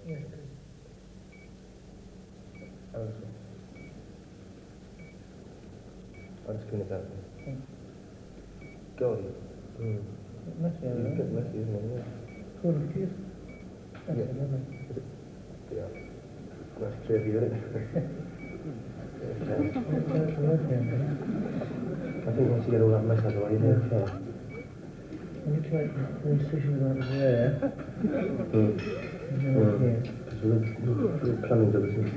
Yes. I'm just clean it up. God. Messy, It's a bit messy, isn't it? Yeah. Cool, cheers. That's Yeah. lovely. Yeah. Nice clear view, isn't it? I think once you get all that mess out of the way, you'll be okay. When you try the incision around there, here. It's a little plumbing job, isn't it?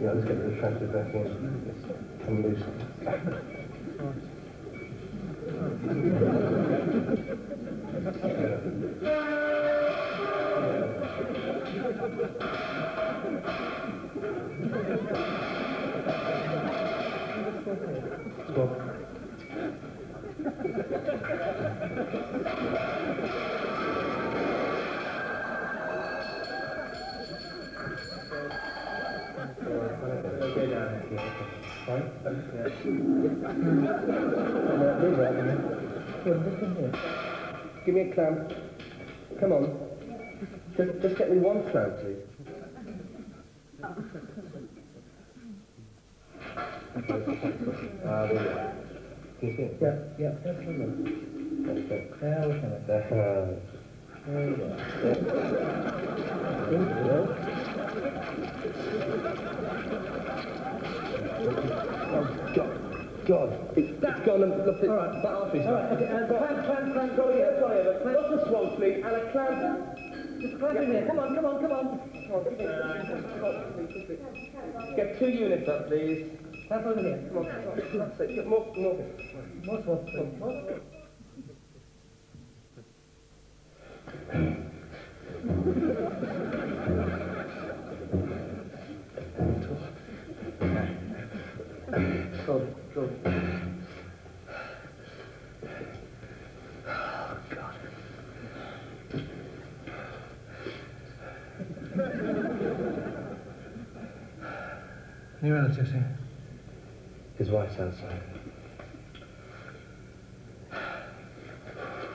Yeah, let's get the tractor back in. Come loose. Stop. Give me a clamp. Come on. Just get me one clamp, please. There we go. Can you see it? Yeah, that's the one. That's it. There we have it. There we go. Oh, God. It's gone and look at that office. All right, okay, clamp, go here. What's the swamp, please? And a clamp. Just clamp in there. Come on. Get 2 units up, please. Clamp over here. Come on. That's it. More. More swap, please. Go. Oh, God. Any relatives here? His wife's outside. I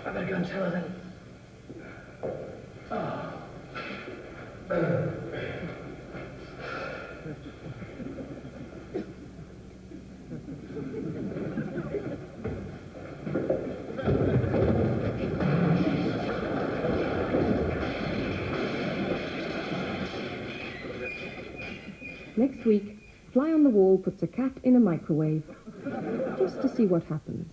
better go and tell her then. Next week, Fly on the Wall puts a cat in a microwave, just to see what happens.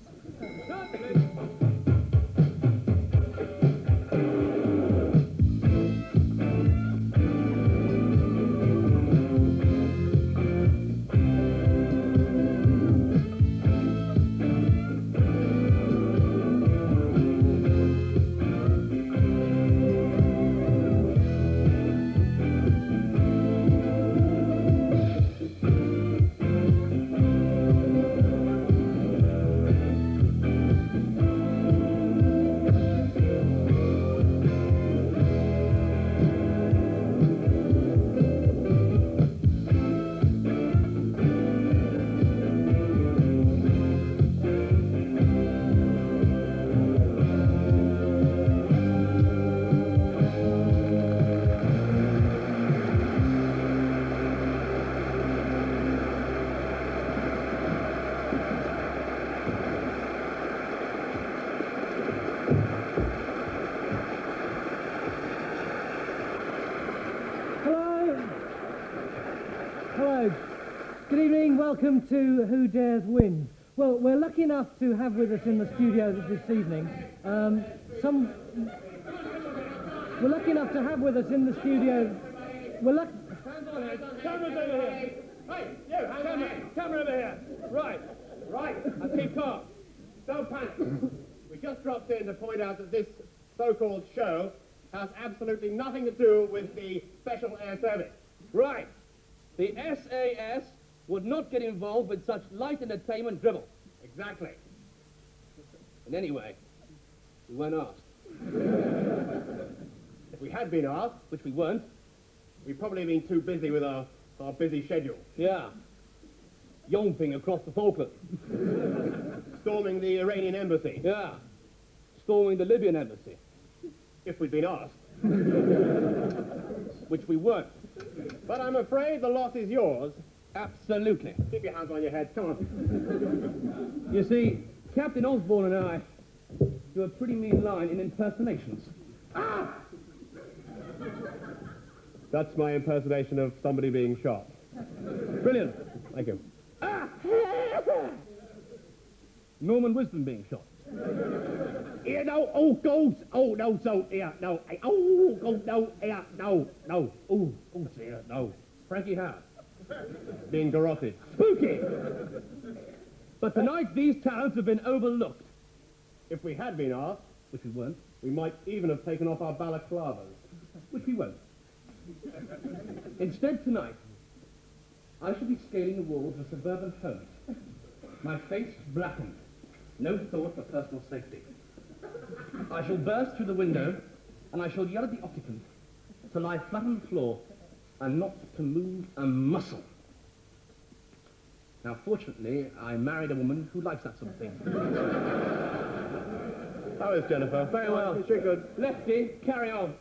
Good evening, welcome to Who Dares Win. Well, we're lucky enough to have with us in the studio this evening we're lucky enough to have with us in the studio. Camera's over here. Hey, you, camera over here. Right, and keep calm. Don't panic. We just dropped in to point out that this so-called show has absolutely nothing to do with the Special Air Service. Right. The SAS would not get involved with such light entertainment dribble. Exactly. And anyway, we weren't asked. If we had been asked, which we weren't, we'd probably been too busy with our busy schedule. Yeah. Yomping across the Falklands. Storming the Iranian embassy. Yeah. Storming the Libyan embassy. If we'd been asked. Which we weren't. But I'm afraid the loss is yours. Absolutely. Keep your hands on your head, come on. You see, Captain Osborne and I do a pretty mean line in impersonations. Ah! That's my impersonation of somebody being shot. Brilliant. Thank you. Ah! Norman Wisdom being shot. Here, no, oh, goes, oh, no, so, here, no, oh, go, no, here, no, oh, here, no. Frankie Howard. Being garroted. Spooky! But tonight these talents have been overlooked. If we had been asked, Which we weren't. we might even have taken off our balaclavas. Which we won't. Instead, tonight, I shall be scaling the walls of a suburban home. My face blackened. No thought for personal safety. I shall burst through the window, and I shall yell at the occupant to lie flat on the floor and not to move a muscle. Now, fortunately, I married a woman who likes that sort of thing. How is Jennifer? Very well. Is she good? Lefty, carry on.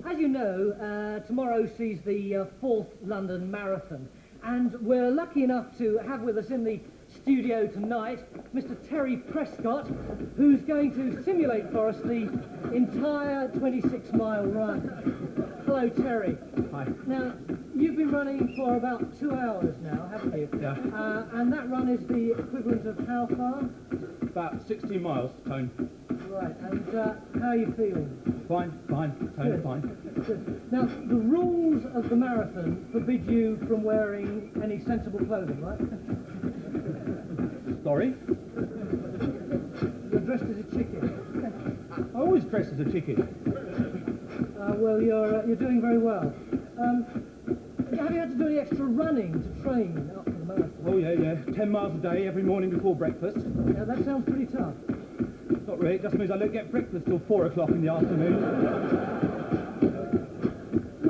As you know, tomorrow sees the 4th London Marathon, and we're lucky enough to have with us in the studio tonight Mr. Terry Prescott, who's going to simulate for us the entire 26-mile run. Hello, Terry. Hi. Now, you've been running for about 2 hours now, haven't you? Yeah. And that run is the equivalent of how far? About 16 miles, Tone. Right, and how are you feeling? Fine, Tone, Good. fine. Good. Now, the rules of the marathon forbid you from wearing any sensible clothing, right? Sorry? You're dressed as a chicken. I always dress as a chicken. Well, you're doing very well. Have you had to do any extra running to train after the marathon? Oh, yeah. 10 miles a day every morning before breakfast. Yeah, that sounds pretty tough. Not really, it just means I don't get breakfast till 4 o'clock in the afternoon.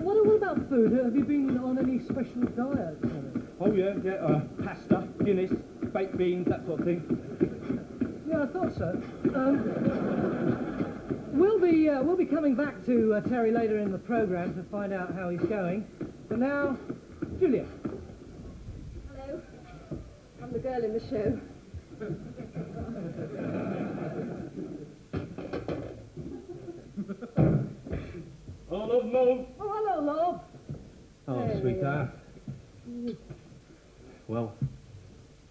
What about food? Have you been on any special diet? Oh, yeah. Pasta, Guinness, baked beans, that sort of thing. Yeah, I thought so. We'll be coming back to Terry later in the programme to find out how he's going. But now, Julia. Hello. I'm the girl in the show. Oh, love, Mo. Oh, hello, love. Oh, There we sweetheart. Well,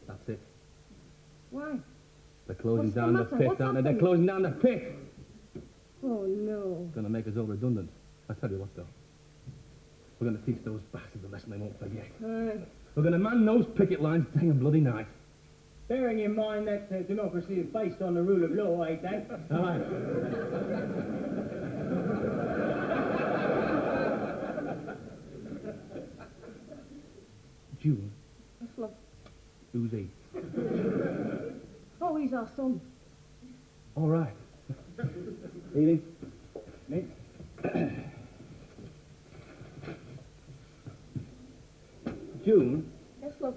that's it. Why? They're closing What's the down the matter? pit, What's aren't they? They're happened? closing down the pit. Oh, no. Gonna make us all redundant. I tell you what, though. We're gonna teach those bastards a lesson they won't forget. We're gonna man those picket lines day and bloody night. Bearing in mind that democracy is based on the rule of law, eh, Dad? Aye. June, Yes, love. who's he? Oh, he's our son. All right. Evening. Me? June, Yes, love.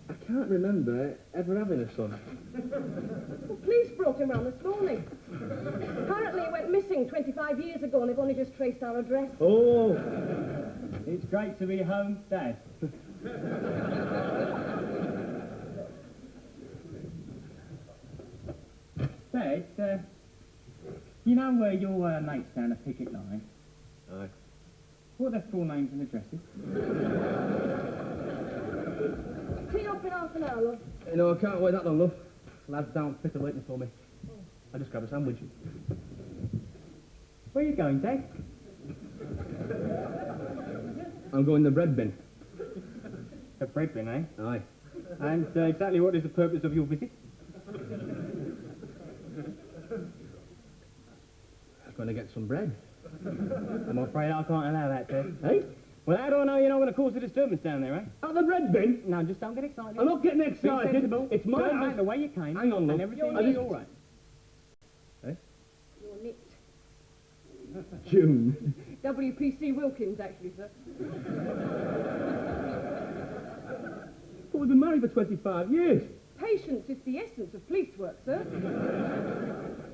I can't remember ever having a son. The police brought him round this morning. Apparently he went missing 25 years ago and they've only just traced our address. Oh, It's great to be home, Dad. Dad, you know where your mate's down the picket line? aye. What are their full names and addresses? Tea up in half an hour, love. You know, I can't wait that long, love. Lad's down fit are waiting for me. I just grab a sandwich. Where are you going, Dad? I'm going the bread bin. The bread bin, eh? Aye. And exactly what is the purpose of your visit? I'm going to get some bread. I'm afraid I can't allow that, Dad. Hey? Well, how do I know you're not going to cause a disturbance down there, eh? At the bread bin? No, just don't get excited. I'm not getting Be excited. sensible. It's my Turn house. back the way you came. Hang on, love. And everything I will be just- all right. Your June. WPC Wilkins, actually, sir. But we've been married for 25 years. Patience is the essence of police work, sir.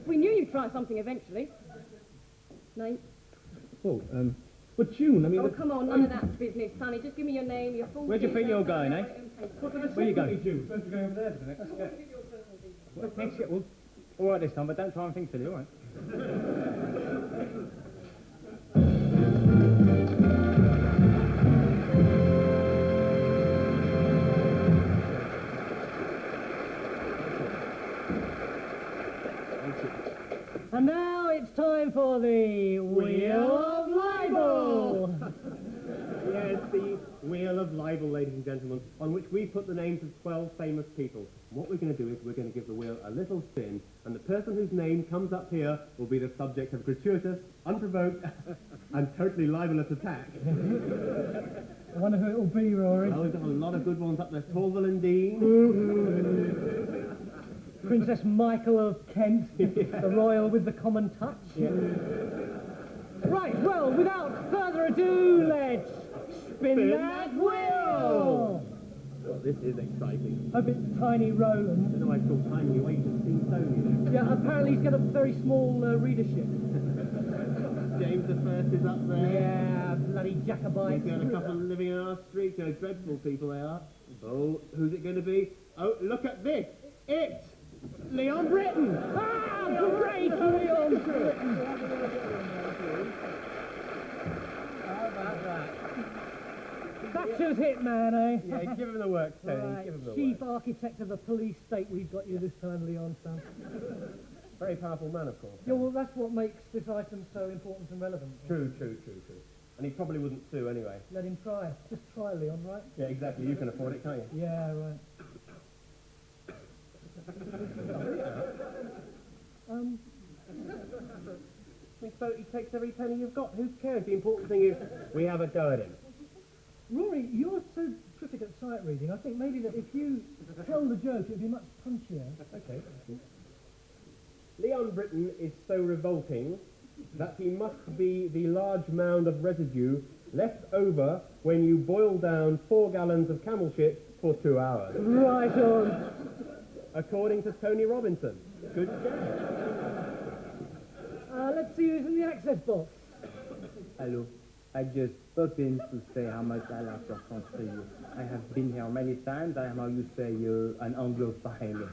We knew you'd try something eventually. Name? Oh, but June, I mean... Oh, come on, none of that business, Sonny. Just give me your name, your full... Where do you think you're going, eh? Where are you going? June. Supposed to go over there, isn't it? Let's go. Well, next year, well, all right this time, but don't try and think silly, all right? And now it's time for the Wheel of Libel. Yes, the Wheel of Libel, ladies and gentlemen, on which we put the names of 12 famous people. What we're going to do is we're going to give the wheel a little spin, and the person whose name comes up here will be the subject of gratuitous, unprovoked, and totally libelous attack. I wonder who it will be, Rory. Well, we've got a lot of good ones up there. Torval and Dean. Princess Michael of Kent, the royal with the common touch. Yeah. Right, well, without further ado, let's spin that wheel! Well, this is exciting. Hope it's Tiny I Roland. don't know why it's called Tiny. You wait to see Tony. Yeah, apparently he's got a very small readership. James the First is up there. Yeah, bloody Jacobite. We've got a couple living in our street. They're dreadful people, they are. Oh, who's it going to be? Oh, look at this. It's Leon Britton. Ah, great Leon Britton. How about that? Thatcher's hitman, eh? Yeah, give him the work, Tony. Right, Give him the chief work. architect of the police state we've got you this time, Leon, son. Very powerful man, of course. Yeah, well, that's what makes this item so important and relevant. True. And he probably wouldn't sue anyway. Let him try. Just try, Leon, right? Yeah, exactly. You can afford it, can't you? Yeah, right. So he takes every penny you've got. Who cares? The important thing is we have a go at him. Rory, you're so terrific at sight reading. I think maybe that if you tell the joke, it'd be much punchier. Okay. Leon Britton is so revolting that he must be the large mound of residue left over when you boil down 4 gallons of camel shit for 2 hours. Right on. According to Tony Robinson. Good guess. Let's see who's in the access box. Hello. I just popped in to say how much I like your country. I have been here many times. I am how you say an Anglophile.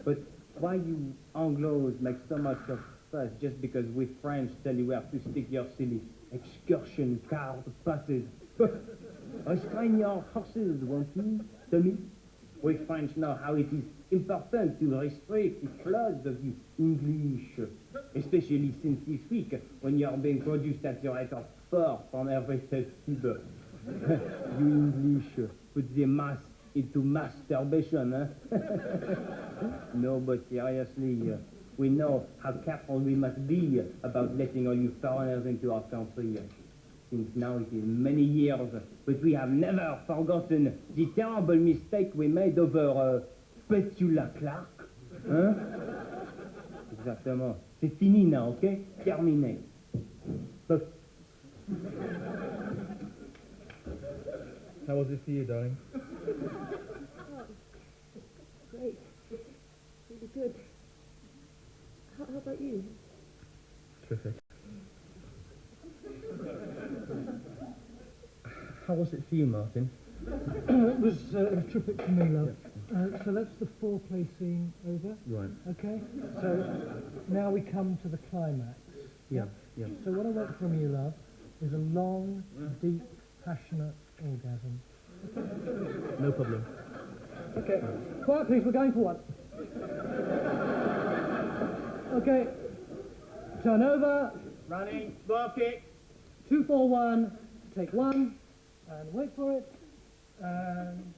But why you Anglos make so much of fuss just because we French tell you where to stick your silly excursion card passes? Restrain your horses, won't you, Tommy? We French know how it is important to restrict the floods of the English, especially since this week when you are being produced at your rate of 4 from every test tube. You English put the mass into masturbation, eh? No, but seriously, we know how careful we must be about letting all you foreigners into our country. Since now it is many years, but we have never forgotten the terrible mistake we made over Petula Clark. Hein? Exactement. C'est fini now, okay? Terminé. But How was it for you, darling? Great. Really good. How about you? Terrific. How was it for you, Martin? It was terrific for me, love. So that's the foreplay scene over. Right. Okay? So now we come to the climax. Yeah. So what I want from you, love, is a long, deep, passionate orgasm. No problem. Okay. Quiet, please. We're going for one. Okay. Turn over. Running. Ball kick. 2, 4, 1. Take 1. And wait for it. And...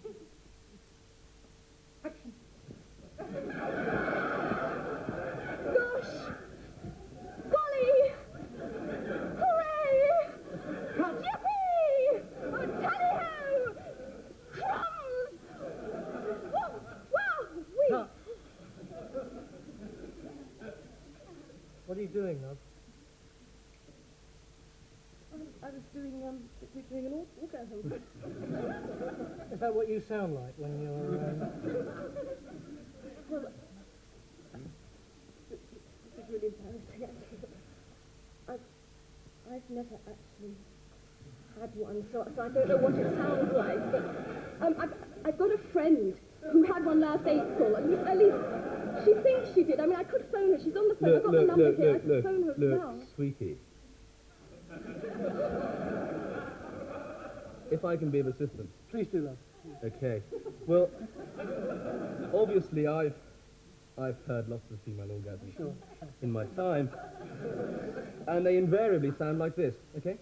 action. Gosh! Golly! Hooray! Cut. Yippee! Oh, tally-ho! Crumbs! Oh, wow! Cut. What are you doing, love? I was doing an orgasm. Is that what you sound like when you're... Well, this is really embarrassing, actually. I've never actually had one, so I don't know what it sounds like. But I've got a friend who had one last April, and at least she thinks she did. I mean, I could phone her. She's on the phone. I've got the number here. I could phone her now. Sweetie. If I can be of assistance. Please do, love. Okay. Well, obviously I've heard lots of female orgasms in my time, and they invariably sound like this. Okay.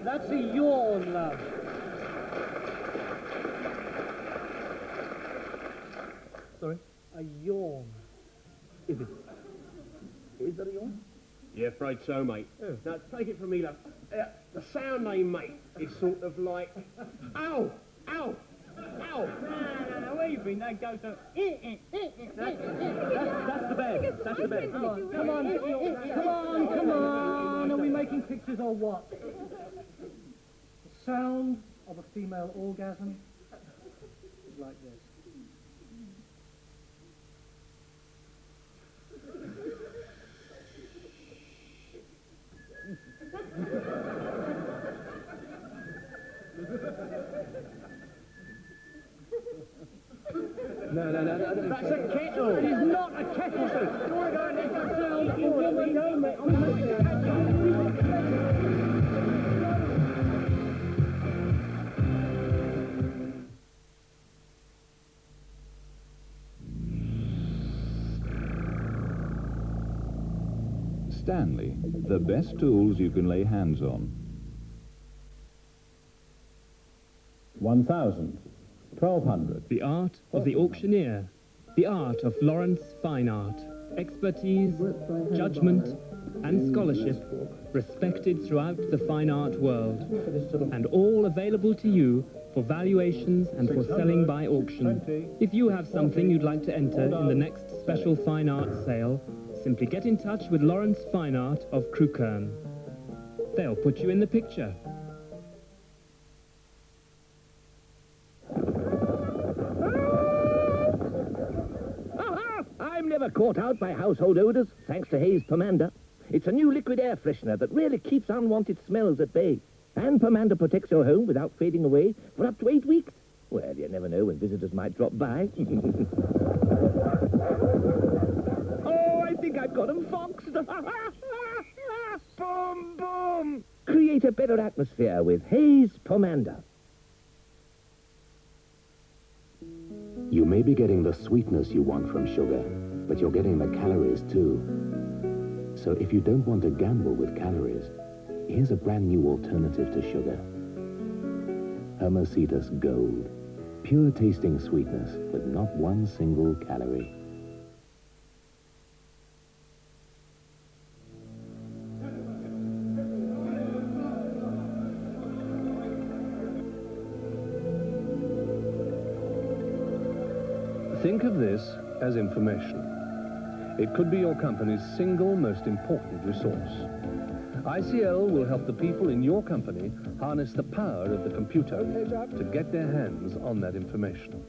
That's a yawn, love. Sorry? A yawn. Is it? Is that a yawn? Yeah, afraid so, mate. Oh. Now, take it from me, love. The sound they make is sort of like, ow, ow, ow. No, where you been? That goes to... That's the bed. That's the bed. Come on, come on, come on. Are we making pictures or what? The sound of a female orgasm is like this. No. That's a kettle. It is not a kettle. Do I go and make that sound of a woman? Stanley, the best tools you can lay hands on. 1,000. 1,200. The art of the auctioneer. The art of Florence fine art. Expertise, judgment, and scholarship respected throughout the fine art world. And all available to you for valuations and for selling by auction. If you have something you'd like to enter in the next special fine art sale, simply get in touch with Lawrence Fine Art of Crewkern. They'll put you in the picture. I'm never caught out by household odours, thanks to Hayes Pomander. It's a new liquid air freshener that really keeps unwanted smells at bay. And Pomander protects your home without fading away for up to 8 weeks. Well, you never know when visitors might drop by. Oh, I think I've got 'em foxed. Boom, boom. Create a better atmosphere with Hayes Pomander. You may be getting the sweetness you want from sugar, but you're getting the calories too. So if you don't want to gamble with calories, here's a brand new alternative to sugar. Hermositas Gold. Pure tasting sweetness with not one single calorie. Think of this as information. It could be your company's single most important resource. ICL will help the people in your company harness the power of the computer to get their hands on that information.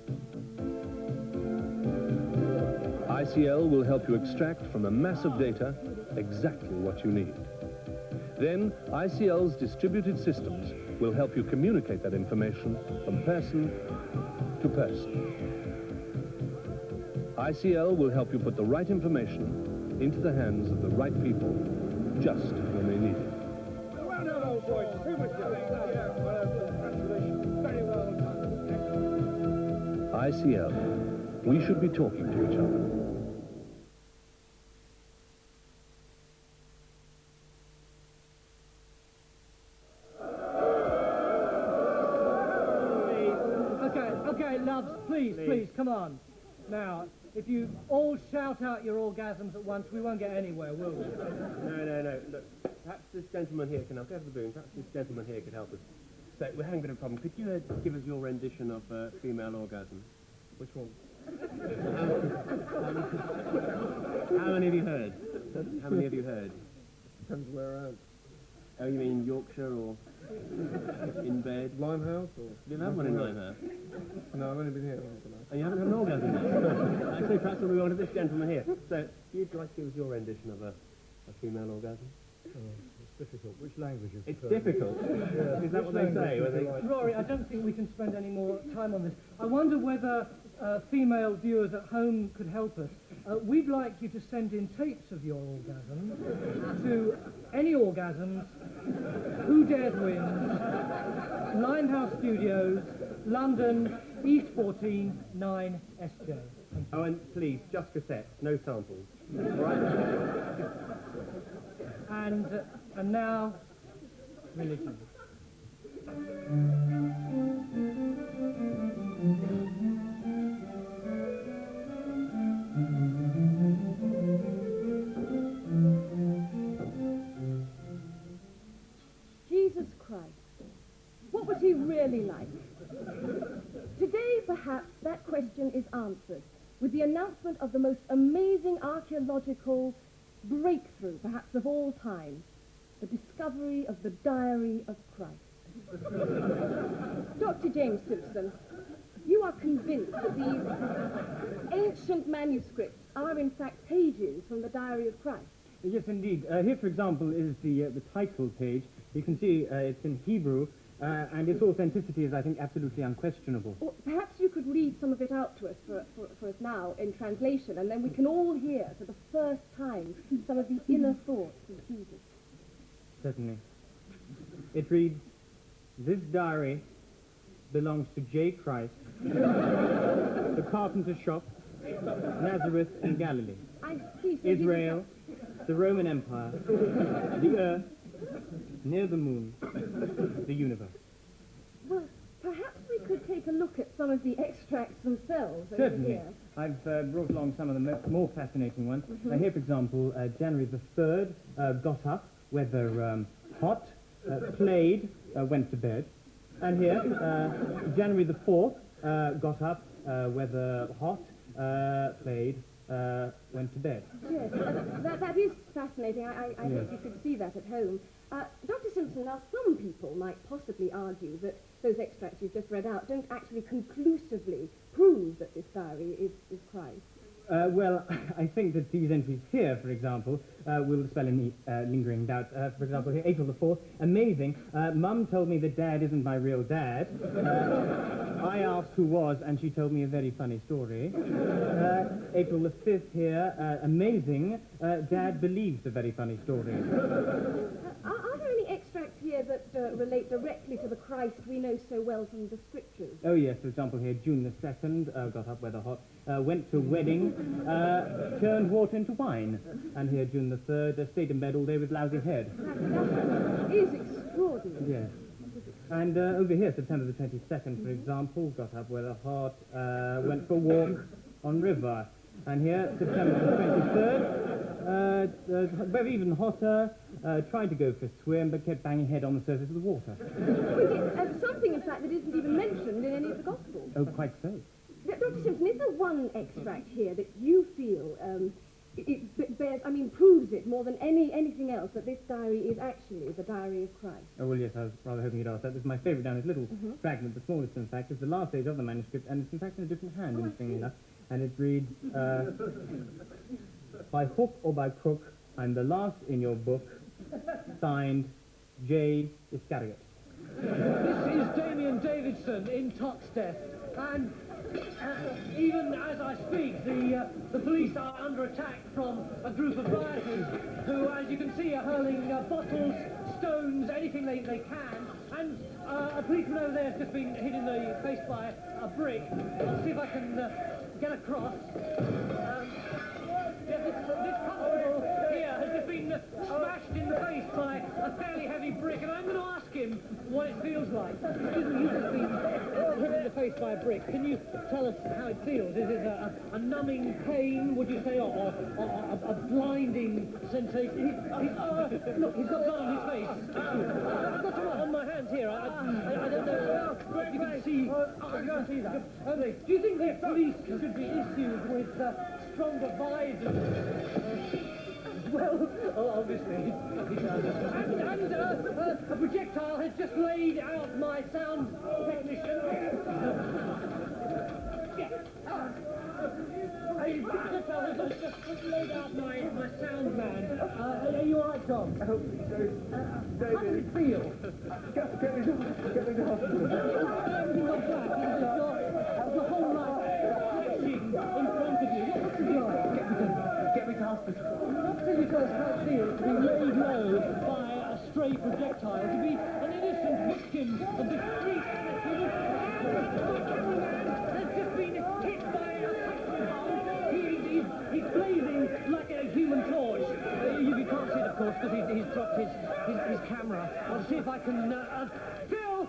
ICL will help you extract from a mass of data exactly what you need. Then, ICL's distributed systems will help you communicate that information from person to person. ICL will help you put the right information into the hands of the right people just when they need it. Well done, old boys. Very well done. ICL. We should be talking to each other. Okay, loves, please, come on. Now, if you all shout out your orgasms at once, we won't get anywhere, will we? No. Look, perhaps this gentleman here can help. Go for the boom. Perhaps this gentleman here could help us. So, we're having a bit of a problem. Could you give us your rendition of female orgasm? Which one? How many have you heard? How many have you heard? Depends where around. Oh, you mean Yorkshire or in bed? Limehouse or? You didn't have one in Limehouse? No, I've only been here once. Oh, you haven't had an orgasm yet? Actually, perhaps we'll go on to this gentleman here. So, you'd like to give us your rendition of a female orgasm? It's difficult. Which language you It's prefer? difficult. Is that what they say? Rory, I don't think we can spend any more time on this. I wonder whether female viewers at home could help us. We'd like you to send in tapes of your orgasms to Any Orgasms, Who Dares Wins, Limehouse Studios, London, East 14, 9 SJ. Oh, and please, just cassettes, no samples. Right? And now, religion. Jesus Christ, what was he really like? Today, perhaps, that question is answered with the announcement of the most amazing archaeological breakthrough, perhaps of all time, the discovery of the Diary of Christ. Dr. James Simpson, you are convinced that these ancient manuscripts are in fact pages from the Diary of Christ? Yes, indeed. Here, for example, is the title page. You can see it's in Hebrew, and its authenticity is, I think, absolutely unquestionable. Or perhaps you could read some of it out to us for us now in translation, and then we can all hear for the first time some of the inner thoughts of Jesus. Certainly. It reads, "This diary belongs to J. Christ, the carpenter's shop, Nazareth in Galilee, I see. So Israel, the Roman Empire, the earth, near the moon, the universe." Well, perhaps we could take a look at some of the extracts themselves over Certainly. here. I've brought along some of the more fascinating ones. Here, for example, January the 3rd, got up, weather hot, played, went to bed. And here, January the 4th, got up, weather hot, played, went to bed. Yes, that is fascinating. I hope you could see that at home. Dr. Simpson, now some people might possibly argue that those extracts you've just read out don't actually conclusively prove that this diary is Christ. Well, I think that these entries here, for example, will dispel any lingering doubt. For example, here, April the 4th, amazing. Mum told me that Dad isn't my real dad. I asked who was, and she told me a very funny story. April the 5th here, amazing. Dad believes a very funny story. Are there any extracts here that relate directly to the Christ we know so well from the scriptures? Oh, yes, for example, here, June the 2nd, got up, weather hot, went to a wedding, turned water into wine. And here, June the 3rd, stayed in bed all day with lousy head. That is extraordinary. Yes. And over here, September the 22nd, for example, got up, weather hot, went for a walk on river. And here, September the 23rd, very even hotter, tried to go for a swim, but kept banging head on the surface of the water. Something, in fact, that isn't even mentioned in any of the Gospels. Oh, quite so. Dr. Simpson, is there one extract here that you feel proves it more than anything else that this diary is actually the Diary of Christ? Oh, well, yes, I was rather hoping you'd ask that. This is my favourite down, this little fragment, the smallest, in fact, is the last page of the manuscript, and it's, in fact, in a different hand, interestingly enough. And it reads, "By hook or by crook, I'm the last in your book, signed, J. Iscariot." This is Damien Davidson in Toxteth, and even as I speak, the police are under attack from a group of rioters who, as you can see, are hurling bottles, stones, anything they can, and a policeman over there has just been hit in the face by a brick. I'll see if I can get across. This constable here has just been just smashed in the face by a fairly heavy brick, and I'm going to ask him what it feels like. Excuse me, you've just been hit in the face by a brick. Can you tell us how it feels? Is it a numbing pain, would you say, or a blinding sensation? Look, he's got blood on his face. I've got some on my hands here. I don't know if you can see. I can't see that. Okay. Do you think the police should be issued with stronger visors? Well, obviously. And a projectile has just laid out my sound technician. A projectile has just laid out my sound man. Are you all right, Tom? I hope so. How does it feel? Get me to hospital. Everything got black. The whole life flashing in front of you. What's it like? Get me to hospital. Not till you tell us how it feels to be laid low by a stray projectile, to be an innocent victim of the street. Has just been hit by a petrol bomb. He's blazing like a human torch. You can't see it, of course, because he's dropped his camera. I'll see if I can... Phil!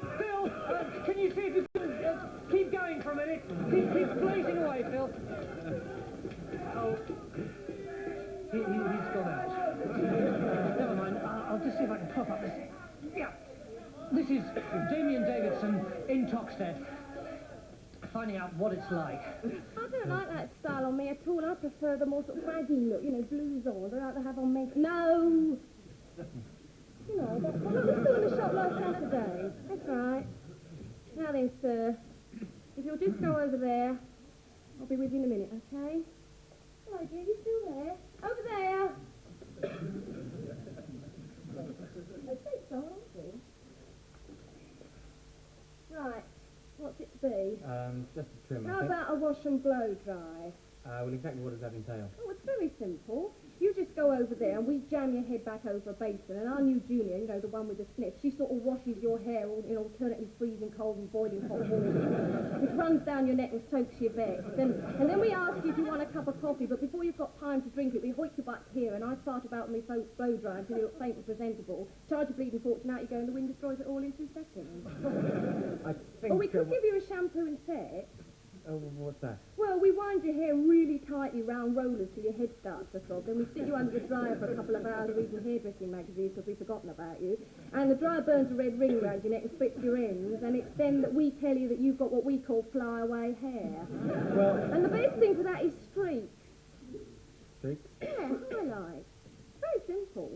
Can you see if you can keep going for a minute? Keep blazing away, Phil. Oh. He's gone out. Never mind. I'll just see if I can prop up this. Yeah. This is Damien Davidson in Toxteth, finding out what it's like. I don't like that style on me at all. I prefer the more sort of baggy look, you know, blues on. I like to have on makeup. No! You know, that's what I was doing in the shop last Saturday. That's right. Now then, sir, if you'll just go over there, I'll be with you in a minute, okay? Hello, dear, you still there? Over there! Okay, so, aren't you? Right, what's it to be? Just a trim, How about a wash and blow dry? Well, exactly what does that entail? Oh, it's very simple. You just go over there and we jam your head back over a basin, and our new junior, you know, the one with the sniff, she sort of washes your hair all in alternately freezing cold and boiling hot water. It runs down your neck and soaks your vex. And then we ask you if you want a cup of coffee, but before you've got time to drink it, we hoik you back here, and I start about me blow dry until you look faint and presentable. Charge a bleeding fortune out you go, and the wind destroys it all in 2 seconds. I think... Or we could give you a shampoo and set. Oh, what's that? Well, we wind your hair really tightly round rollers till your head starts to throb. Then we stick you under the dryer for a couple of hours reading hairdressing magazines because we've forgotten about you. And the dryer burns a red ring round your neck and splits your ends. And it's then that we tell you that you've got what we call flyaway hair. Well... And the best thing for that is streaks. Streaks? Yeah, highlights. Very simple.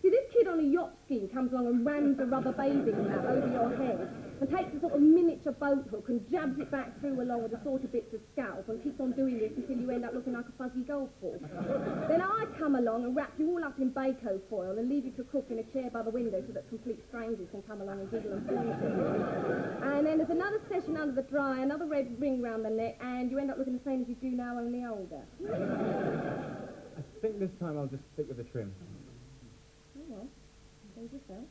See, this kid on a yacht ski comes along and rams a rubber bathing mat over your head and takes a sort of miniature boat hook and jabs it back through along with a sort of bits of scalp and keeps on doing this until you end up looking like a fuzzy golf ball. Then I come along and wrap you all up in bako foil and leave you to cook in a chair by the window so that complete strangers can come along and giggle and point at you. And then there's another session under the dryer, another red ring round the neck, and you end up looking the same as you do now, only older. I think this time I'll just stick with the trim. Oh, well, save yourself.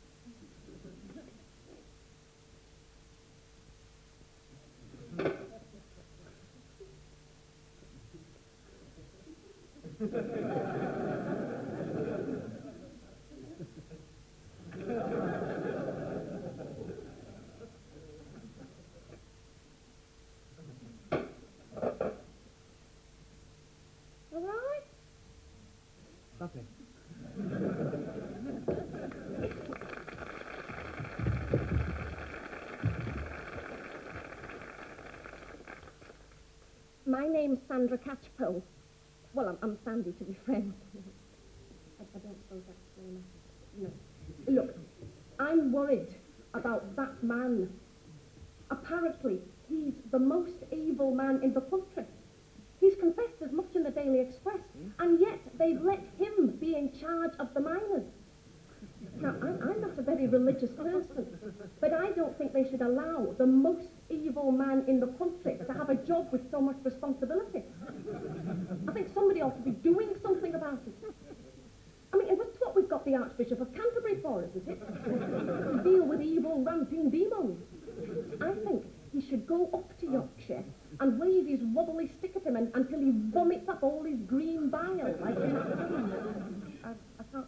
All right? Lovely. My name's Sandra Catchpole. Well, I'm Sandy to be friends. I don't suppose that's very matter. No. Look, I'm worried about that man. Apparently, he's the most evil man in the country. He's confessed as much in the Daily Express, and yet they've let him be in charge of the miners. Now, I'm not a very religious person, but I don't think they should allow the most evil man in the country to have a job with so much responsibility. I think somebody ought to be doing something about it. I mean, that's what we've got the Archbishop of Canterbury for, isn't it? To deal with evil, ramping demons. I think he should go up to Yorkshire and wave his wobbly stick at him until he vomits up all his green bile. I can't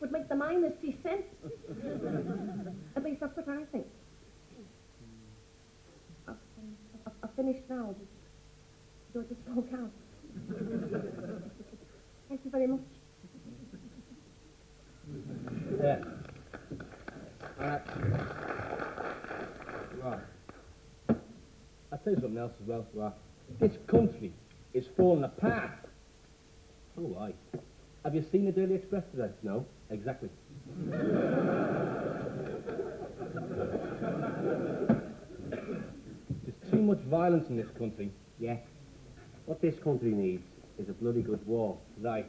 would make the miners see sense. At least that's what I think. I've finished now. Do I just walk out? Thank you very much. Yeah. Right. I'll tell you something else as well. Right. This country is falling apart. Oh, aye. Have you seen the Daily Express today? No? Exactly. There's too much violence in this country. Yeah. What this country needs is a bloody good war. Right.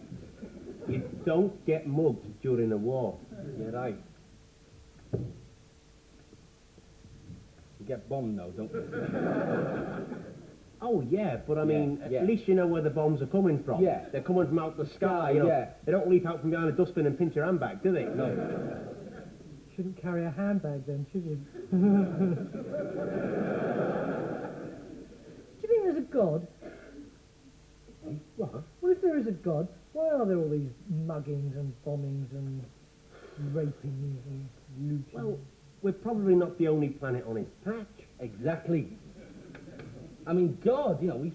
You don't get mugged during a war. You're right. You get bombed though, don't you? Oh yeah, but I mean, at least you know where the bombs are coming from. Yeah. They're coming from out the sky, you know. Yeah. They don't leap out from behind a dustbin and pinch your handbag, do they? No. Shouldn't carry a handbag then, should you? Do you think there's a God? What? Well, if there is a God, why are there all these muggings and bombings and rapings and looting? Well, we're probably not the only planet on his patch. Exactly. I mean, God, you know, he's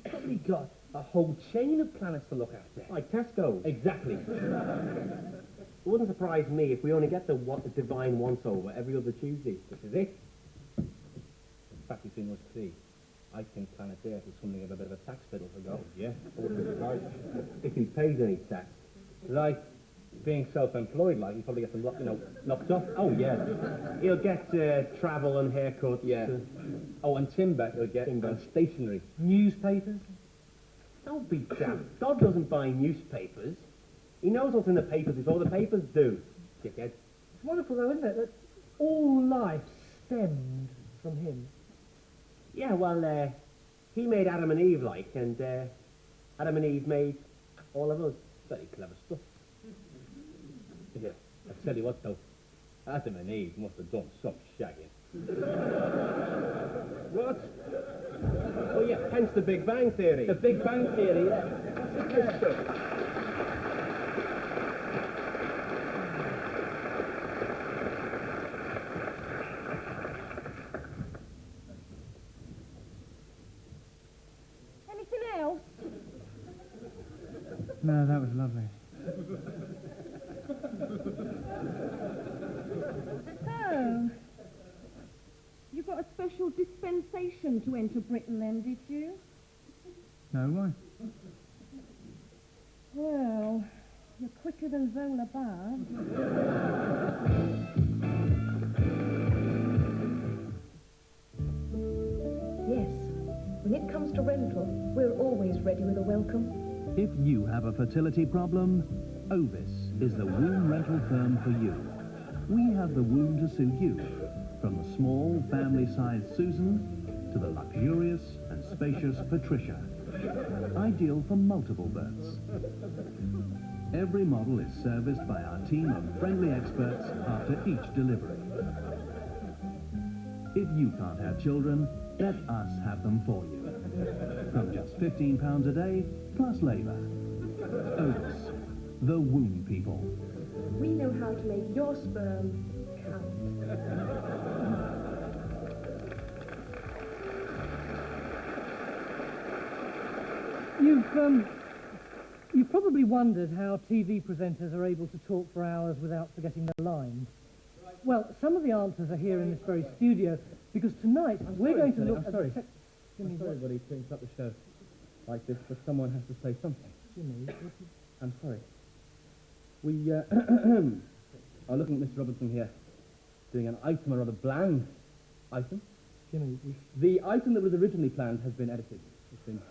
probably got a whole chain of planets to look after. Like Tesco. Exactly. It wouldn't surprise me if we only get the divine once-over every other Tuesday. This is it. In fact, between us three, I think planet Earth is something of a bit of a tax fiddle for God. Yeah. Right. If he pays any tax. Right. Being self-employed, like, he probably gets them, knocked off. Oh, yeah. He'll get travel and haircuts. Yeah. Oh, and timber. He'll get timber. And stationery. Newspapers? Don't be daft. God doesn't buy newspapers. He knows what's in the papers before the papers do. Dickhead. It's wonderful, though, isn't it, that all life stemmed from him? Yeah, well, he made Adam and Eve, like, and Adam and Eve made all of us. Very clever stuff. Yeah, I tell you what though, Adam and Eve must have done some shagging. What? Oh yeah, hence the Big Bang Theory. The Big Bang Theory, yeah. Good stuff. Anything else? No, that was lovely. So, you got a special dispensation to enter Britain then, did you? No, why? Well, you're quicker than Zola Bar. Yes, when it comes to rental, we're always ready with a welcome. If you have a fertility problem, Ovis is the womb rental firm for you. We have the womb to suit you, from the small, family-sized Susan to the luxurious and spacious Patricia, ideal for multiple births. Every model is serviced by our team of friendly experts after each delivery. If you can't have children, let us have them for you. From just £15 a day, plus labour. Ovis, the womb people. We know how to make your sperm count. You've probably wondered how TV presenters are able to talk for hours without forgetting their lines. Well, some of the answers are here in this very studio, because tonight we're going to look at... Sorry, everybody, to interrupt the show like this, but someone has to say something. Jimmy, I'm sorry. We are looking at Mr. Robertson here, doing an item, a rather bland item. Jimmy, the item that was originally planned has been edited. It's been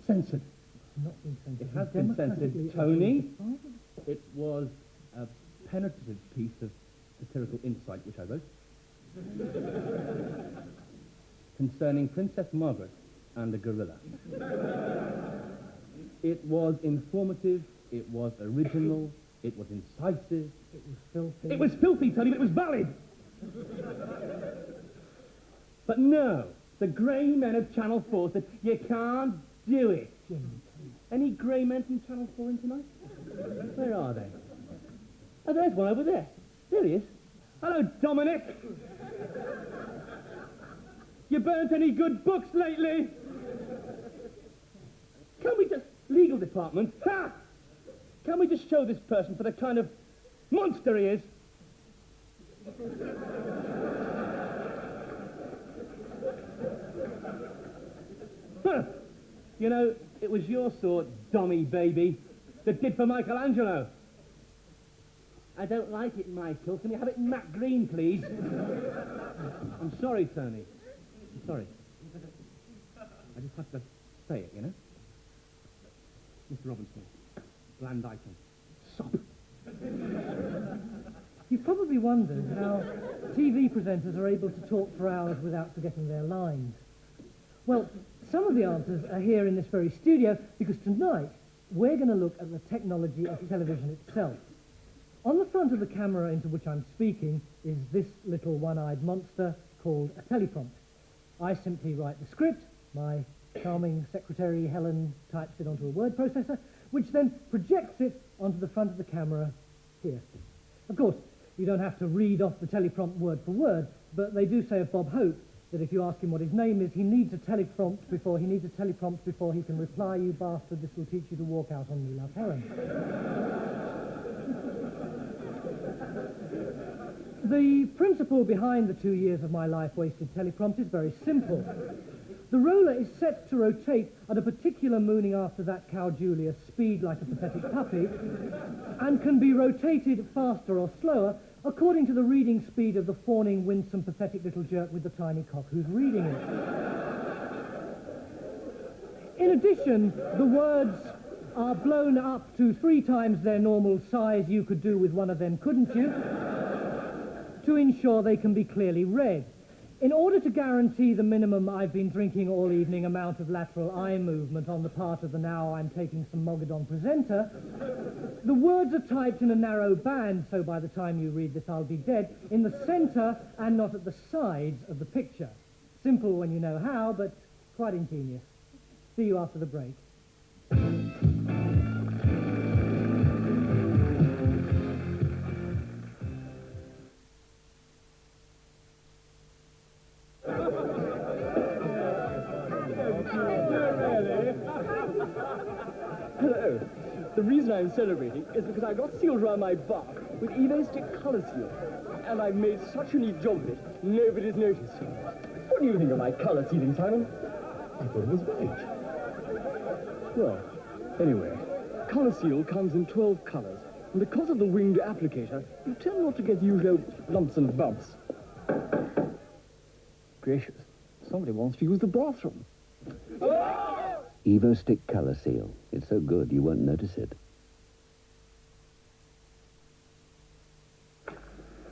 censored. It's not been censored. It has been censored. Tony, it was a penetrative piece of satirical insight which I wrote concerning Princess Margaret and a gorilla. It was informative, it was original, it was incisive. It was filthy. It was filthy, Tony, but it was valid. But no, the grey men of Channel 4 said, you can't do it. Any grey men from Channel 4 in tonight? Where are they? Oh, there's one over there. There he is. Hello, Dominic. You burnt any good books lately? Can we just... Legal department? Ha! Can we just show this person for the kind of monster he is? Huh. You know, it was your sort, Dommy baby, that did for Michelangelo. I don't like it, Michael. Can you have it in matte green, please? I'm sorry, Tony. I'm sorry. I just have to say it, you know? Mr. Robinson, bland item. Sop. You've probably wondered how TV presenters are able to talk for hours without forgetting their lines. Well, some of the answers are here in this very studio, because tonight we're going to look at the technology of television itself. On the front of the camera into which I'm speaking is this little one-eyed monster called a teleprompt. I simply write the script, my charming secretary Helen types it onto a word processor, which then projects it onto the front of the camera here. Of course, you don't have to read off the teleprompt word for word, but they do say of Bob Hope that if you ask him what his name is, he needs a teleprompt before he can reply, "You bastard, this will teach you to walk out on me, love, Helen." The principle behind the 2 years of my life wasted teleprompt is very simple. The roller is set to rotate at a particular mooning after that cow Julia's speed like a pathetic puppy, and can be rotated faster or slower according to the reading speed of the fawning, winsome, pathetic little jerk with the tiny cock who's reading it. In addition, the words are blown up to 3 times their normal size. You could do with one of them, couldn't you? To ensure they can be clearly read. In order to guarantee the minimum I've been drinking all evening amount of lateral eye movement on the part of the now I'm taking some Mogadon presenter, the words are typed in a narrow band, so by the time you read this I'll be dead, in the centre and not at the sides of the picture. Simple when you know how, but quite ingenious. See you after the break. Hello. The reason I'm celebrating is because I got sealed around my bark with elastic colour seal, and I've made such a neat job of it, nobody's noticed. What do you think of my colour sealing, Simon? I thought it was white. Well, anyway, colour seal comes in 12 colours, and because of the winged applicator, you tend not to get the usual lumps and bumps. Gracious, somebody wants to use the bathroom. Evo Stick Colour Seal. It's so good you won't notice it.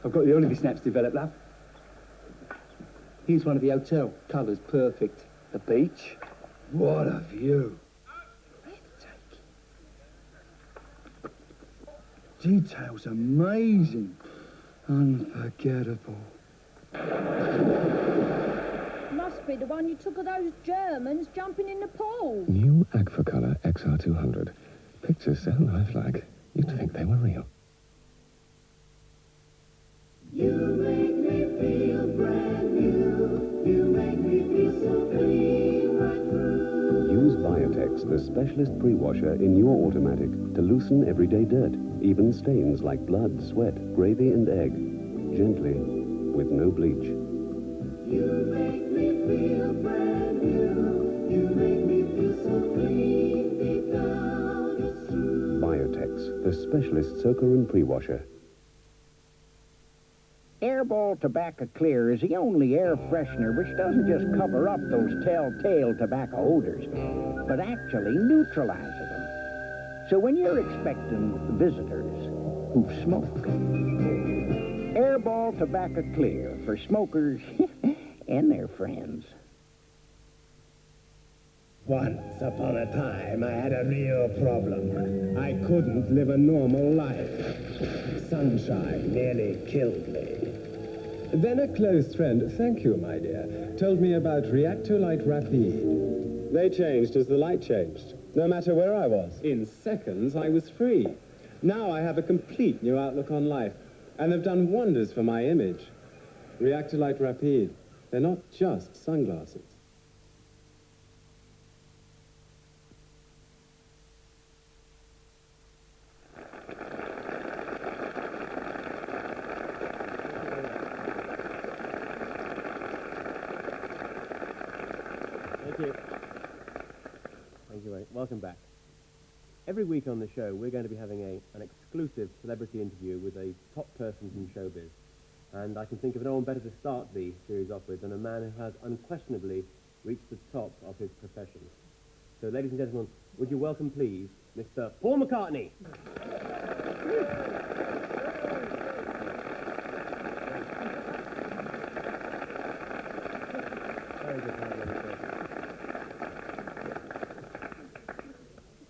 I've got the Oliver snaps developed, love. Here's one of the hotel. Colour's perfect. The beach. What a view. Detail's amazing. Unforgettable. Must be the one you took of those Germans jumping in the pool. New Agfacolor XR200. Pictures so lifelike, you'd think they were real. You make me feel brand new. You make me feel so clean right through. Use Biotex, the specialist pre-washer in your automatic to loosen everyday dirt, even stains like blood, sweat, gravy and egg. Gently, with no bleach. You make me feel brand new. You make me feel so clean deep down and through. Biotex, the specialist soaker and pre-washer. Airball Tobacco Clear is the only air freshener which doesn't just cover up those telltale tobacco odors, but actually neutralizes them. So when you're expecting visitors who smoke, Airball Tobacco Clear for smokers and their friends. Once upon a time, I had a real problem. I couldn't live a normal life. Sunshine nearly killed me. Then a close friend, thank you, my dear, told me about Reactolite Rapide. They changed as the light changed, no matter where I was. In seconds, I was free. Now I have a complete new outlook on life, and they've done wonders for my image. Reactor-Light Rapide. They're not just sunglasses. Thank you. Thank you, mate. Welcome back. Every week on the show, we're going to be having an exclusive celebrity interview with a top person from showbiz. And I can think of no one better to start the series off with than a man who has unquestionably reached the top of his profession. So, ladies and gentlemen, would you welcome, please, Mr. Paul McCartney. Very good.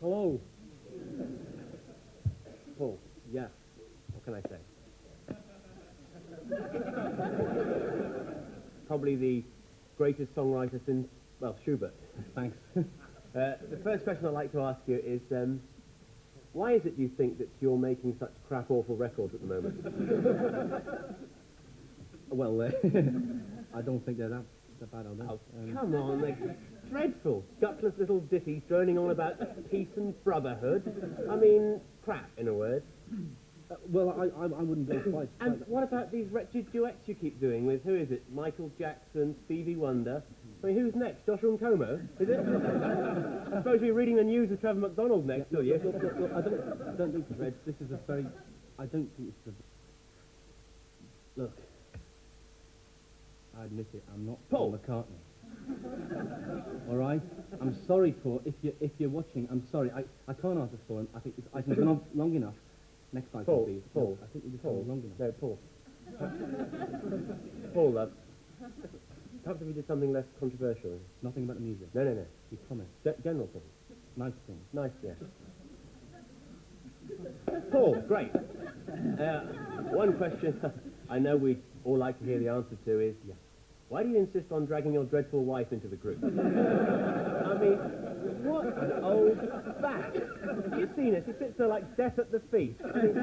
Hello. Paul, yeah, what can I say? Probably the greatest songwriter since, well, Schubert. Thanks. The first question I'd like to ask you is, why is it you think that you're making such crap awful records at the moment? Well, I don't think they're that bad, are they? Oh, come on, they're dreadful. Gutless little ditties droning on about peace and brotherhood. I mean, crap, in a word. Well, I wouldn't go quite... And what about these wretched duets you keep doing with, who is it? Michael Jackson, Stevie Wonder? I mean, who's next? Joshua and Como? Is it? I suppose you're reading the news of Trevor McDonald next, will you? Look, I don't think, Fred, this is a very... I don't think it's a... Look, I admit it, I'm not Paul McCartney. All right? I'm sorry, Paul. If you're watching, I'm sorry. I can't answer for him. I think it's gone on long enough. Next time, Paul, please. Paul, I think we just Paul, gone long enough. No, Paul. Paul, love. Perhaps if we did something less controversial. Nothing about the music. No. You promise. General things. Nice things. Nice, yeah. Paul, great. One question I know we'd all like to hear the answer to is, why do you insist on dragging your dreadful wife into the group? I mean, what an old bat. Have you seen her? She sits there like death at the feast. I mean,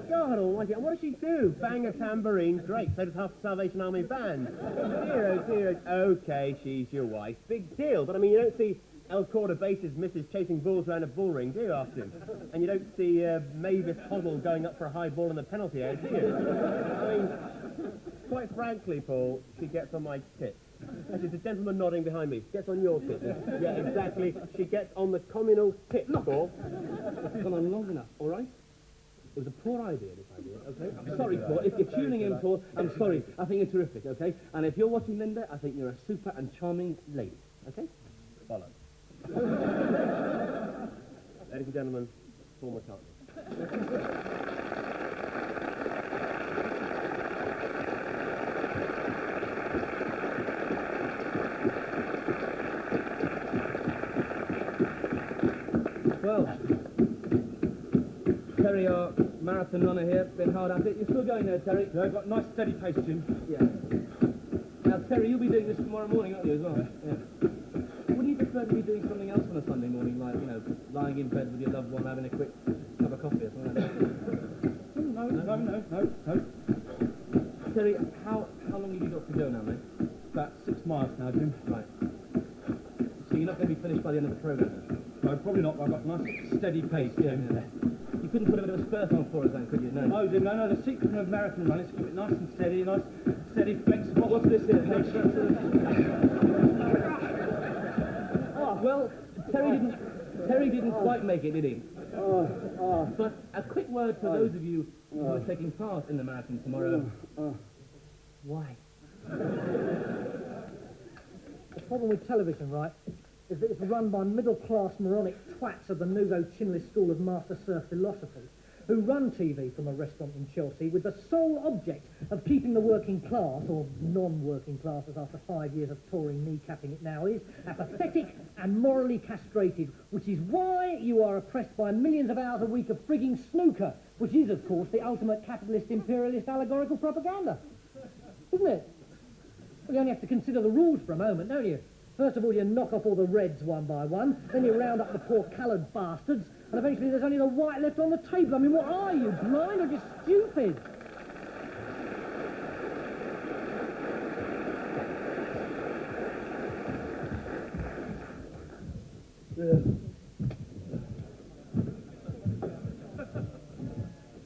God almighty, and what does she do? Bang a tambourine, great, so does half the Salvation Army band. Dear, oh dear, okay, she's your wife. Big deal, but I mean, you don't see El Cordobase's missus chasing bulls around a bull ring, do you, often? And you don't see Mavis Hoddle going up for a high ball in the penalty area, do you? I mean, quite frankly, Paul, she gets on my tits. Actually, the gentleman nodding behind me gets on your tits. Yeah, exactly. She gets on the communal tits, Paul. It's gone on long enough, all right? It was a poor idea, this idea, okay? I'm sorry, Paul. If you're tuning in, Paul, I'm sorry. I think you're terrific, okay? And if you're watching, Linda, I think you're a super and charming lady, okay? Follow. Ladies and gentlemen, Paul McCartney. Well, Terry, our marathon runner here, been hard at it. You're still going there, Terry? Yeah, I've got a nice steady pace, Jim. Yeah. Now, Terry, you'll be doing this tomorrow morning, aren't you, as well? Yeah. Wouldn't you prefer to be doing something else on a Sunday morning, like, you know, lying in bed with your loved one, having a quick cup of coffee or something like that? No. Terry, how long have you got to go now, mate? About 6 miles now, Jim. Right. So you're not going to be finished by the end of the programme, then? No, probably not, but I've got a nice steady pace, yeah. You couldn't put a bit of a spurt on for us then, could you? No. No, Jim, no. The secret of marathon running is to keep it nice and steady, flexible. What's this here? Well, Terry didn't quite make it, did he? But a quick word for those of you who are taking part in the marathon tomorrow. Why? The problem with television, right, is that it's run by middle-class moronic twats of the pseudo-chinless school of master surf philosophy, who run TV from a restaurant in Chelsea with the sole object of keeping the working class, or non-working classes after 5 years of touring kneecapping it now is, apathetic and morally castrated, which is why you are oppressed by millions of hours a week of frigging snooker, which is, of course, the ultimate capitalist, imperialist, allegorical propaganda. Isn't it? Well, you only have to consider the rules for a moment, don't you? First of all, you knock off all the reds one by one, then you round up the poor coloured bastards, and eventually there's only the white left on the table. I mean, what are you, blind or just stupid?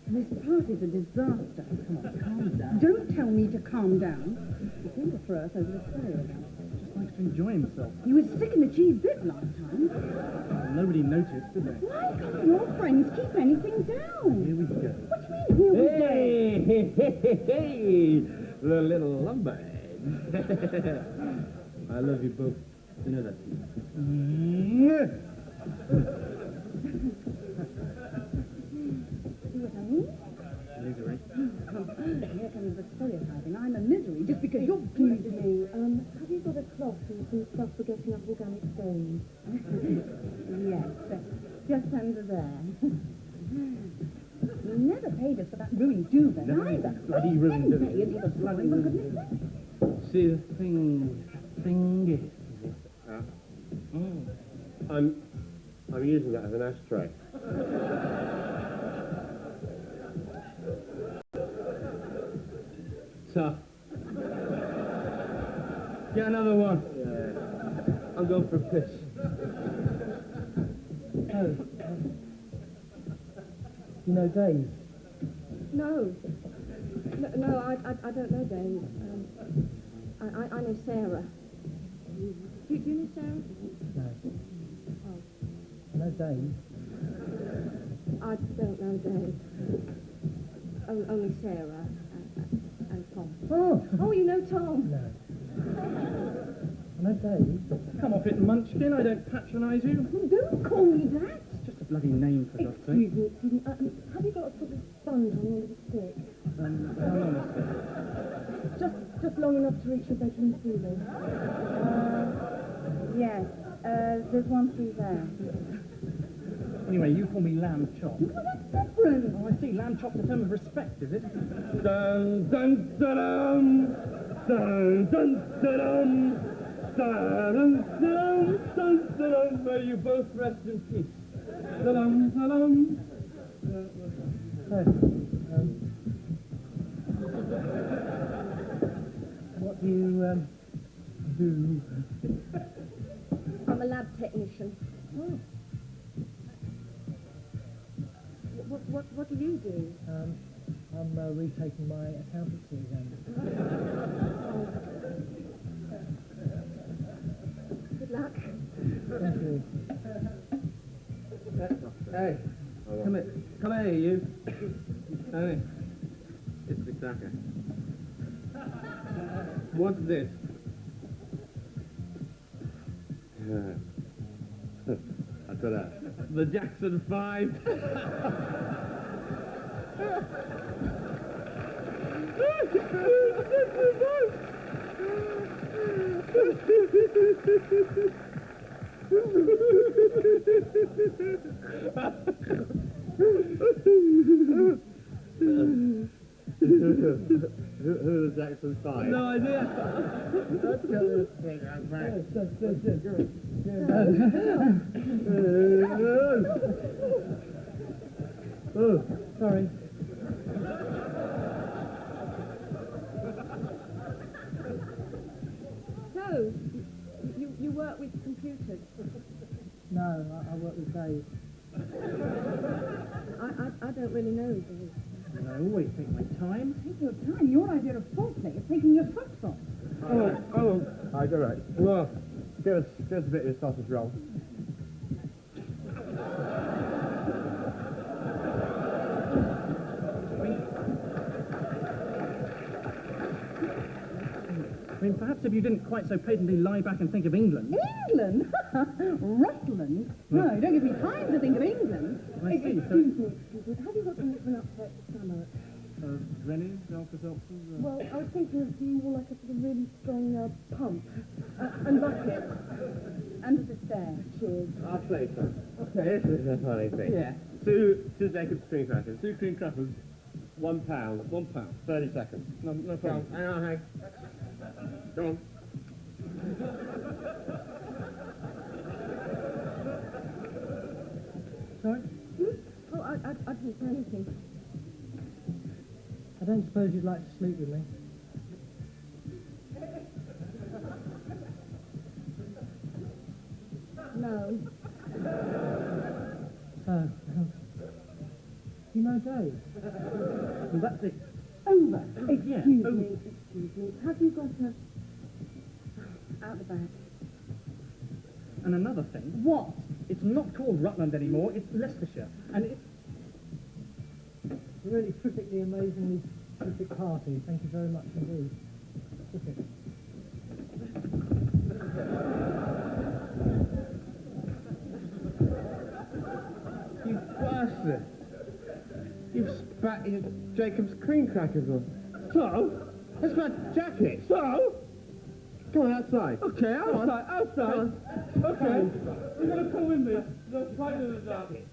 This party's a disaster. Come on, calm down. Don't tell me to calm down. He came to throw us over the stereo. Just likes to enjoy himself. He was sick in the cheese bit last time. Nobody noticed, did they? Why can't your friends keep anything down? Here we go. What do you mean, here we go? Hey, the little lumberhead. I love you both. You know that. See what I mean? Misery. Here comes the stereotyping. I'm a misery just because you're pleased with me. Have you got a cloth and some stuff for getting up organic stains? Yes, just under there. You never paid us for that ruined duvet either. Bloody ruined duvet. It's a bloody ruined duvet. See the thingy. I'm using that as an ashtray. Tough. Get another one. Yeah. I'm going for a piss. Oh. You know Dave? No, I don't know Dave. I know Sarah. Do you know Sarah? No. Oh, I know Dave. I don't know Dave. Only Sarah and Tom. Oh, you know Tom? No. I know Dave. Come off it, Munchkin. I don't patronise you. Don't call me that. It's just a bloody name, for God's sake. Excuse me. Have you got a sort of sponge on your little stick? How long is it? Just long enough to reach your bedroom ceiling. Yes, there's one through there. Anyway, you call me lamb chop. Well, that's different. Oh, I see. Lamb chop's a term of respect, is it? Dun, dun, dun, dun, dun, dun, dun, dun, dun, dun. May you both rest in peace. Dun, dun, dun. What do you, do? I'm a lab technician. Oh. What do you do? I'm retaking my accountancy exam. Good luck. Thank you. Hey, come here, you. Come here. It's the cracker. What's this? I got that. The Jackson 5. Who are the Jackson 5? No idea. Let's get this thing out back. Oh, sorry. So, you work with computers? No, I work with Dave. I don't really know Dave. I always take my time. Take your time. Your idea of foreplay is taking your socks off. Oh, I got right. Well, give us a bit of your sausage roll. I mean, perhaps if you didn't quite so patently lie back and think of England. England? Rutland? No, don't give me time to think of England. I see. Excuse me. Have you got something for an upset stomach? Rennies, Alka-Seltzers? Well, I was thinking of more like a sort of really strong pump. And bucket. Under the stairs. Cheers. I'll play some. Okay, this is a funny thing. Yeah. Two Jacob's cream crackers. 2 cream crackers. £1. £1. 30 seconds. No problem. Hang on. Go on. Sorry? Oh, I didn't say anything. I don't suppose you'd like to sleep with me? No. So, you know Dave? Well, that's it. Over. Excuse me. Have you got out the back? And another thing. What? It's not called Rutland anymore, it's Leicestershire. And it's a really terrifically, amazingly terrific party. Thank you very much indeed. Terrific. You bastard! You've spat your Jacob's cream crackers on. So? That's my jacket. So? Come on, outside. Okay, outside, outside. Okay. We're going to come in there. They'll tighten the jacket.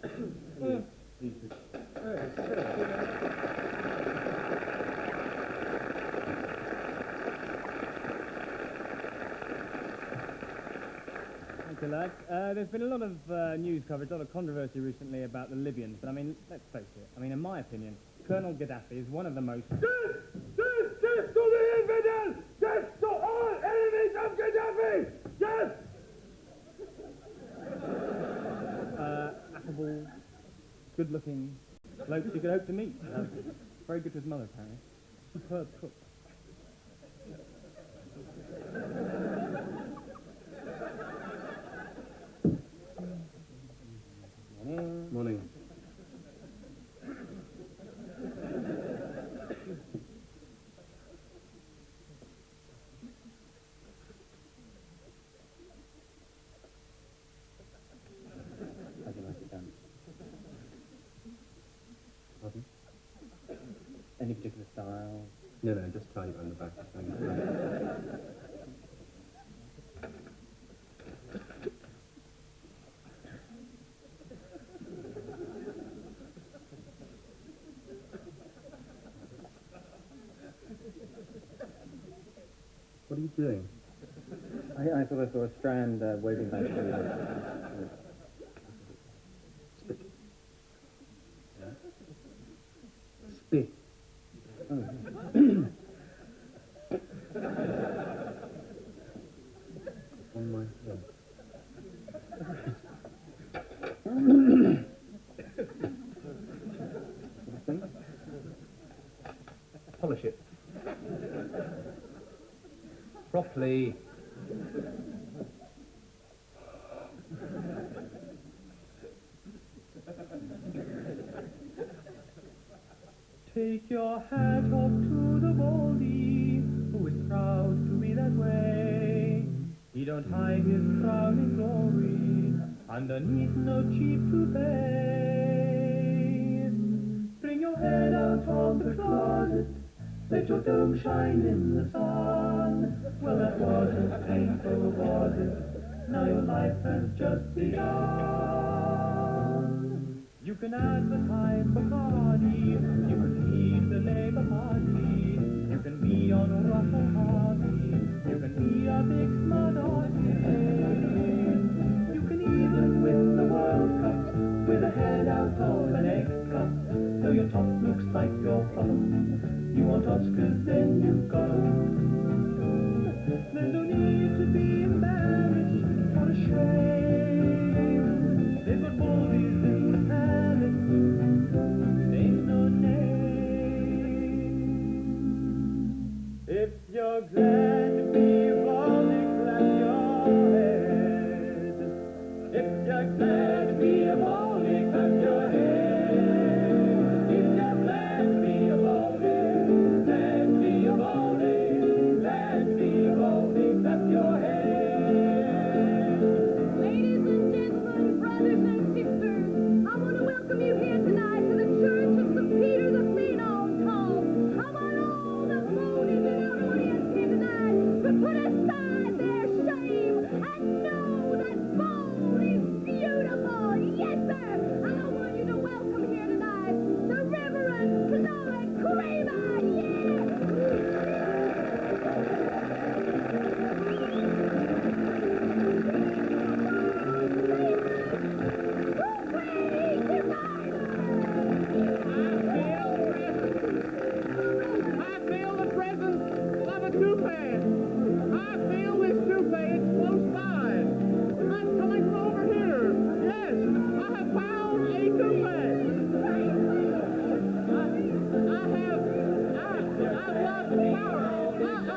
Okay, lads. There's been a lot of news coverage, a lot of controversy recently about the Libyans, but I mean, let's face it. I mean, in my opinion, Colonel Gaddafi is one of the most... Death to the infidels! Death to all enemies of Gaddafi! Death! affable, good-looking blokes you could hope to meet. Very good to his mother, apparently. Superb cook. Morning. How'd you like it done? Pardon? Any particular style? No, just tidy around the back. What are you doing? I thought I saw a strand waving back to you. Spit. Spit. Oh. On my head. Polish it. Properly. Take your hat off to the Baldie, who is proud to be that way. He don't hide his crowning glory underneath no cheap toupee. Bring your head out of the closet, let your dome shine in the sun. Well, that wasn't painful, was it? Now your life has just begun. You can advertise McCartney, you can lead the Labour Party, you can be on a Russell Hardy, you can be a big smart artist. You can even win the World Cup with a head out of an egg cup. Though your top looks like your problem, you want Oscars, then you've got 'em. There's no need to be embarrassed or ashamed. They've got Baldies in the palace, they've no name. If you're glad to be a Baldie, clap your head. If you're glad to be a Baldie, clap your head. If you're glad to be a Baldie, glad to be a Baldie, glad to be a Baldie, clap your head. Ladies and gentlemen, brothers and sisters, I want to welcome you here tonight to the Church of St. Peter the Phenom Tom. I want all the Baldies in our audience here tonight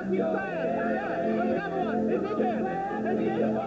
You stand! Yeah! There's another one! It's in there! It's in!